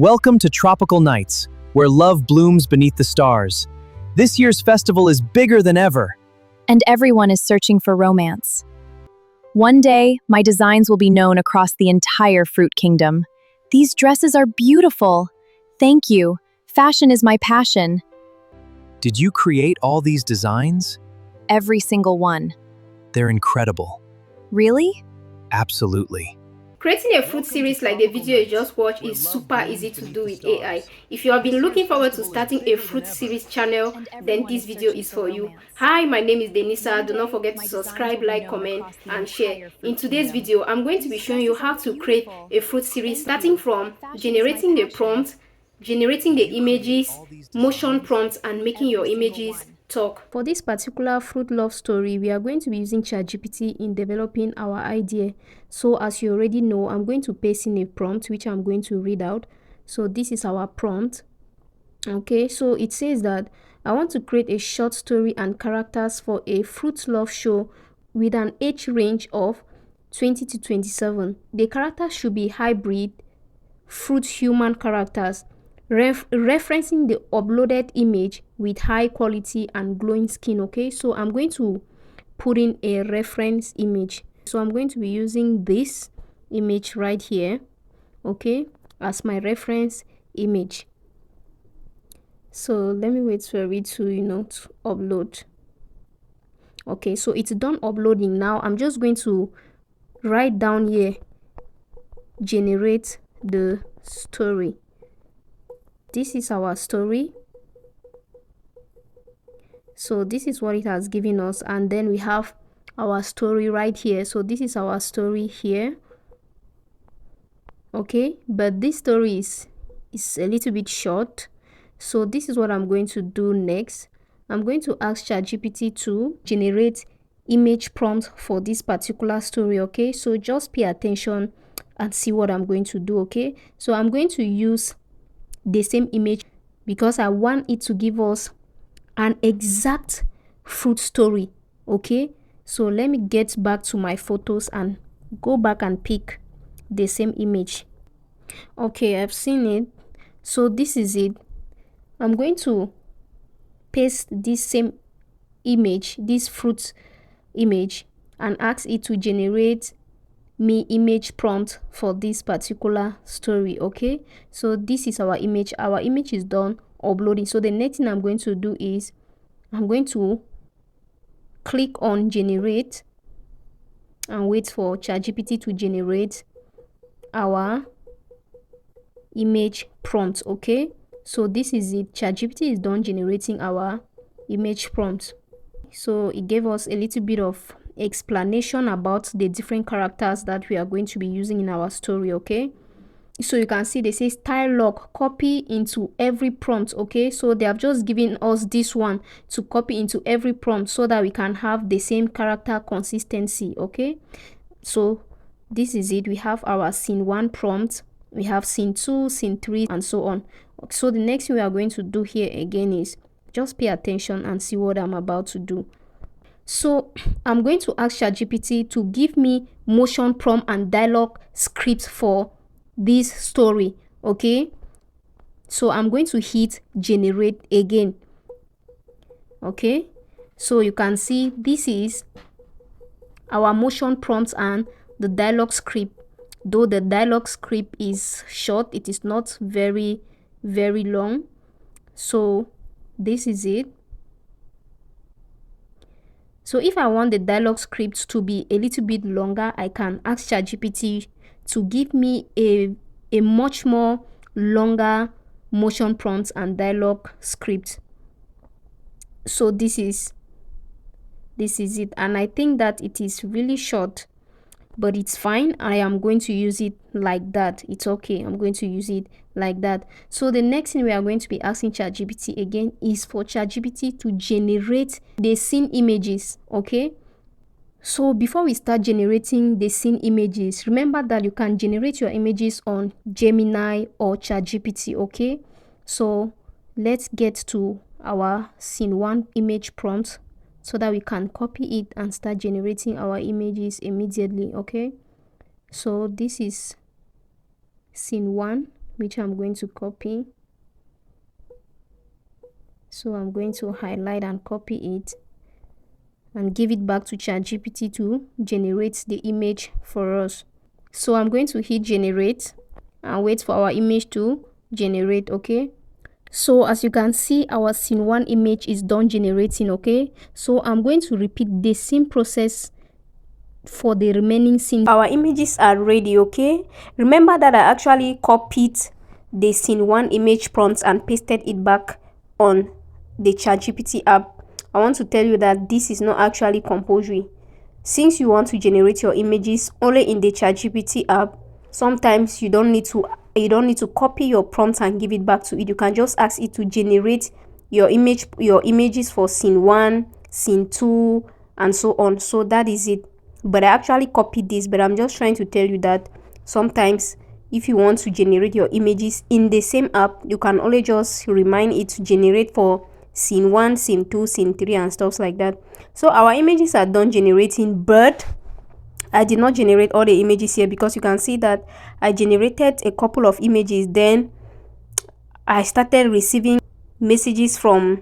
Welcome to Tropical Nights, where love blooms beneath the stars. This year's festival is bigger than ever. And everyone is searching for romance. One day, my designs will be known across the entire fruit kingdom. These dresses are beautiful. Thank you. Fashion is my passion. Did you create all these designs? Every single one. They're incredible. Really? Absolutely. Creating a fruit series like the video you just watched is super easy to do with AI. If you have been looking forward to starting a fruit series channel, then this video is for you. Hi, my name is Denisa. Do not forget to subscribe, like, comment, and share. In today's video, I'm going to be showing you how to create a fruit series starting from generating the prompt, generating the images, motion prompts, and making your images talk. For this particular fruit love story, we are going to be using ChatGPT in developing our idea. So as you already know, I'm going to paste in a prompt which I'm going to read out. So this is our prompt. Okay, so it says that I want to create a short story and characters for a fruit love show with an age range of 20 to 27. The characters should be hybrid fruit human characters, referencing the uploaded image with high quality and glowing skin. Okay, so I'm going to put in a reference image. So I'm going to be using this image right here, okay, as my reference image. So let me wait for it to to upload. Okay, so it's done uploading. Now I'm just going to write down here, generate the story. This is our story. So this is what it has given us, and then we have our story right here. So this is our story here. Okay, but this story is a little bit short. So this is what I'm going to do next. I'm going to ask ChatGPT to generate image prompt for this particular story. Okay, so just pay attention and see what I'm going to do. Okay, so I'm going to use the same image because I want it to give us an exact fruit story. Okay, so let me get back to my photos and go back and pick the same image. Okay, I've seen it. So this is it. I'm going to paste this same image, this fruit image, and ask it to generate me image prompt for this particular story. Okay, so this is our image. Our image is done uploading. So the next thing I'm going to do is I'm going to click on generate and wait for ChatGPT to generate our image prompt. Okay, so this is it. ChatGPT is done generating our image prompt. So it gave us a little bit of explanation about the different characters that we are going to be using in our story. Okay, so you can see they say style lock, copy into every prompt. Okay, so they have just given us this one to copy into every prompt so that we can have the same character consistency. Okay, so this is it. We have our scene 1 prompt, we have scene 2, scene 3, and so on. So the next thing we are going to do here again is just pay attention and see what I'm about to do. So I'm going to ask ChatGPT to give me motion prompt and dialogue script for this story. Okay, so I'm going to hit generate again. Okay, so you can see this is our motion prompts and the dialogue script. Though the dialogue script is short, it is not very long. So this is it. So if I want the dialogue script to be a little bit longer, I can ask ChatGPT to give me a much more longer motion prompts and dialogue script. So this is it, and I think that it is really short, but it's fine. I am going to use it like that. It's okay. I'm going to use it like that. So the next thing we are going to be asking ChatGPT again is for ChatGPT to generate the scene images. Okay, so before we start generating the scene images, remember that you can generate your images on Gemini or ChatGPT. Okay, so let's get to our scene 1 image prompt so that we can copy it and start generating our images immediately. Okay, so this is scene 1. which I'm going to copy. So I'm going to highlight and copy it and give it back to ChatGPT to generate the image for us. So I'm going to hit generate and wait for our image to generate. Okay, so as you can see, our scene 1 image is done generating. Okay, so I'm going to repeat the same process for the remaining scenes. Our images are ready. Okay, remember that I actually copied the scene 1 image prompts and pasted it back on the ChatGPT app. I want to tell you that this is not actually compulsory. Since you want to generate your images only in the ChatGPT app, sometimes you don't need to copy your prompt and give it back to it. You can just ask it to generate your images for scene 1, scene 2, and so on. So that is it. But I actually copied this, but I'm just trying to tell you that sometimes if you want to generate your images in the same app, you can only just remind it to generate for scene 1, scene 2, scene 3, and stuff like that. So our images are done generating, but I did not generate all the images here because you can see that I generated a couple of images. Then I started receiving messages from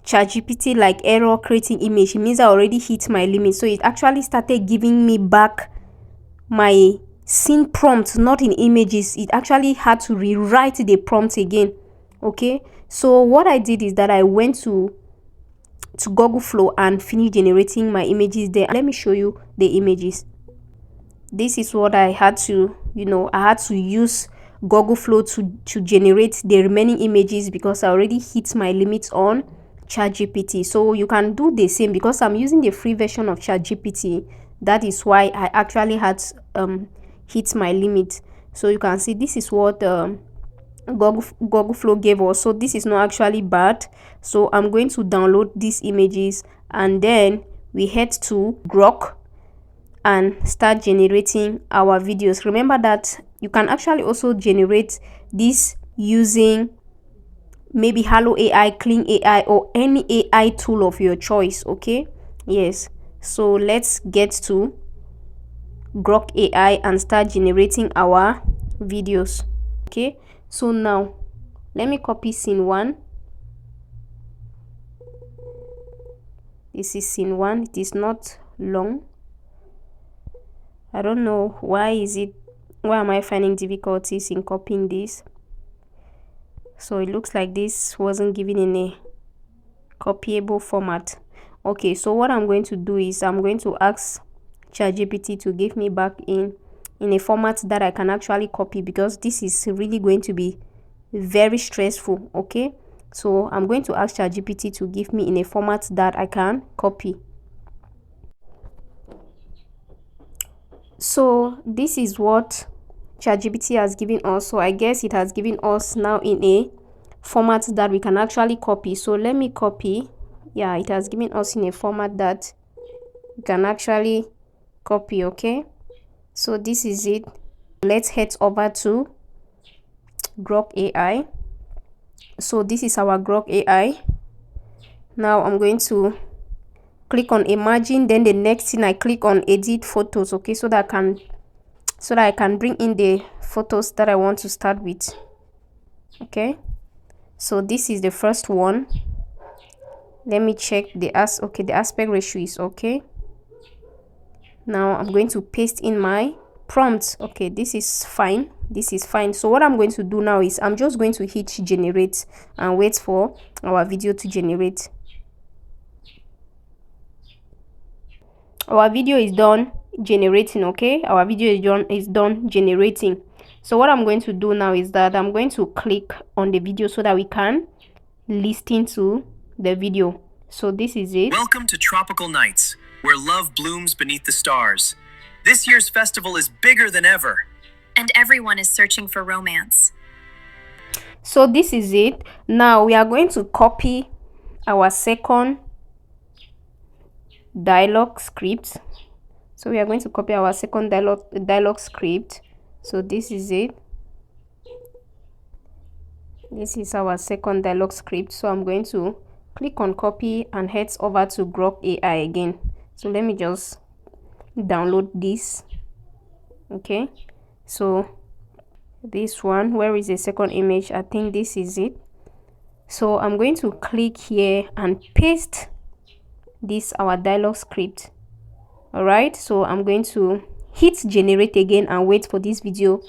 ChatGPT like error creating image. It means I already hit my limit. So it actually started giving me back my scene prompt, not in images. It actually had to rewrite the prompt again. Okay, so what I did is that I went to Google Flow and finished generating my images there. Let me show you the images. This is what I had to, I had to use Google Flow to generate the remaining images because I already hit my limits on ChatGPT. So you can do the same because I'm using the free version of ChatGPT. That is why I actually had hit my limit. So you can see this is what Google Flow gave us. So this is not actually bad. So I'm going to download these images and then we head to Grok and start generating our videos. Remember that you can actually also generate this using maybe Hello AI, Clean AI, or any AI tool of your choice. Okay, yes, so let's get to Grok AI and start generating our videos. Okay, so now let me copy scene 1. This is scene 1. It is not long. I don't know why am I finding difficulties in copying this. So it looks like this wasn't given in a copyable format. Okay, so what I'm going to do is I'm going to ask ChatGPT to give me back in a format that I can actually copy, because this is really going to be very stressful. Okay, so I'm going to ask ChatGPT to give me in a format that I can copy. So this is what ChatGPT has given us. So I guess it has given us now in a format that we can actually copy. So let me copy. Yeah, it has given us in a format that we can actually copy. Okay, so this is it. Let's head over to Grok AI. So this is our Grok AI. Now I'm going to click on imagine, then the next thing I click on edit photos. Okay, so that I can bring in the photos that I want to start with. Okay, so this is the first one. Let me check the aspect ratio is okay. Now I'm going to paste in my prompt. Okay, this is fine. This is fine. So what I'm going to do now is I'm just going to hit generate and wait for our video to generate. Our video is done generating. Okay, our video is done generating. So what I'm going to do now is that I'm going to click on the video so that we can listen to the video. So this is it. Welcome to tropical nights, where love blooms beneath the stars. This year's festival is bigger than ever. And everyone is searching for romance. So this is it. Now we are going to copy our second dialogue script. So we are going to copy our second dialogue script. So this is it. This is our second dialogue script. So I'm going to click on copy and head over to Grok AI again. So let me just download this. Okay, so this one. Where is the second image? I think this is it. So I'm going to click here and paste this our dialog script. All right, so I'm going to hit generate again and wait for this video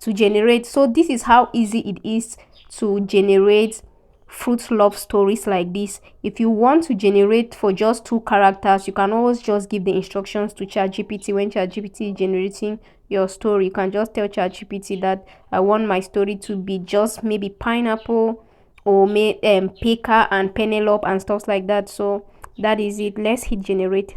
to generate. So this is how easy it is to generate fruit love stories like this. If you want to generate for just 2 characters, you can always just give the instructions to ChatGPT. When ChatGPT is generating your story, you can just tell ChatGPT that I want my story to be just maybe pineapple or Pekka and Penelope and stuff like that. So that is it. Let's hit generate.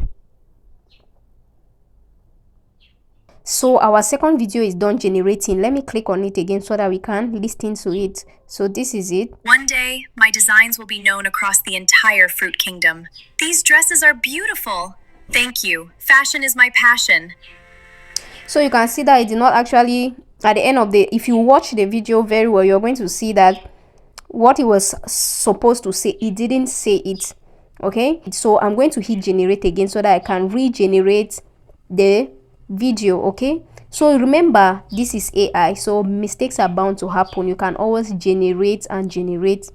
So our second video is done generating. Let me click on it again so that we can listen to it. So this is it. One day, my designs will be known across the entire fruit kingdom. These dresses are beautiful. Thank you. Fashion is my passion. So you can see that it did not actually, at the end of the, if you watch the video very well, you're going to see that what it was supposed to say, it didn't say it. Okay, so I'm going to hit generate again so that I can regenerate the video. Okay, so remember, this is AI, so mistakes are bound to happen. You can always generate and generate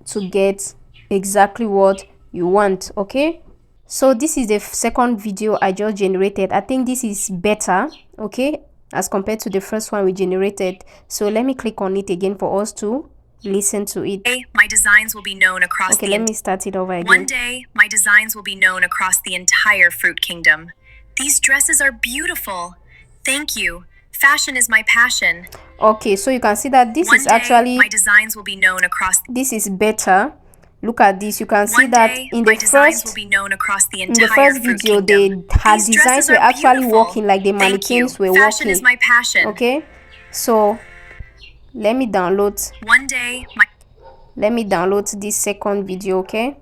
to get exactly what you want. Okay, so this is the second video I just generated. I think this is better, okay, as compared to the first one we generated. So let me click on it again for us to listen to it. My designs will be known across Okay, let me start it over again. One day, my designs will be known across the entire fruit kingdom. These dresses are beautiful. Thank you. Fashion is my passion. Okay, so you can see that this One is day, actually, my designs will be known across. this is better. Look at this. You can see One that day, in my the designs will first be known across the in the entire first fruit video, kingdom. her These designs dresses were are actually beautiful. walking like the Thank you. mannequins were Fashion walking. is my passion. Okay, so let me download One day, this second video. Okay,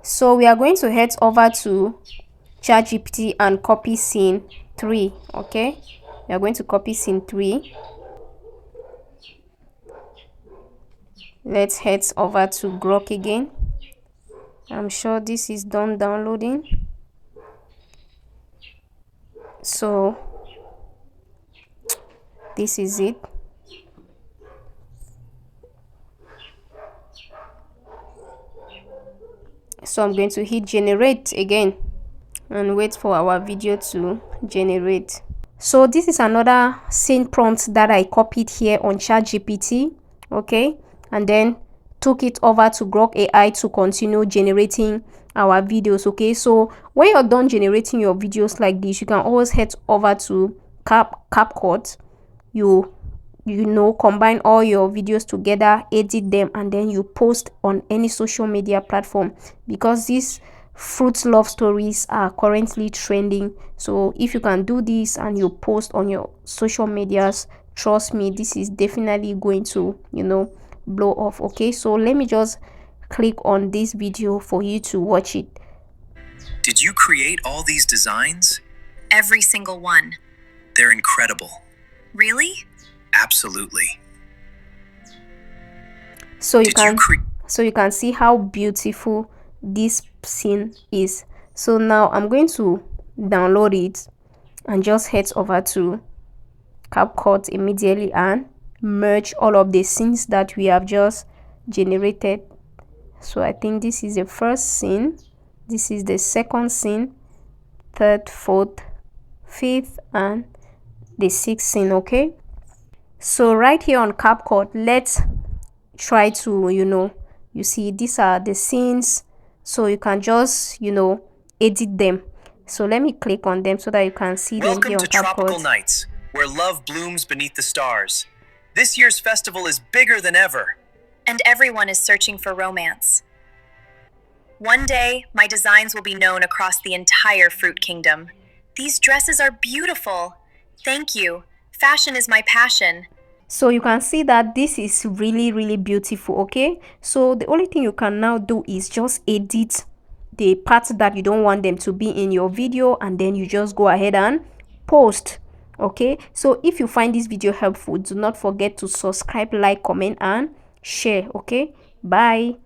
so we are going to head over to ChatGPT and copy scene 3. Okay, we are going to copy scene 3. Let's head over to Grok again. I'm sure this is done downloading. So this is it. So I'm going to hit generate again and wait for our video to generate. So this is another scene prompt that I copied here on ChatGPT, okay, and then took it over to Grok AI to continue generating our videos. Okay, so when you're done generating your videos like this, you can always head over to CapCut. You know, combine all your videos together, edit them, and then you post on any social media platform, because these fruit love stories are currently trending. So if you can do this and you post on your social medias, trust me, this is definitely going to, you know, blow off. Okay, so let me just click on this video for you to watch it. Did you create all these designs? every single one. They're incredible. Really? Absolutely. So you Did can you you can see how beautiful this scene is. So now I'm going to download it and just head over to CapCut immediately and merge all of the scenes that we have just generated. So I think this is the first scene, this is the second scene, third, fourth, fifth, and the sixth scene. Okay, so right here on CapCut, let's try to, you see these are the scenes, so you can just, edit them. So let me click on them so that you can see them Welcome here on to Tropical CapCut. Nights, where love blooms beneath the stars. This year's festival is bigger than ever. And everyone is searching for romance. One day, my designs will be known across the entire fruit kingdom. These dresses are beautiful. Thank you. Fashion is my passion. So you can see that this is really, really beautiful. Okay, so the only thing you can now do is just edit the parts that you don't want them to be in your video, and then you just go ahead and post. Okay, so if you find this video helpful, do not forget to subscribe, like, comment, and share. Okay, bye.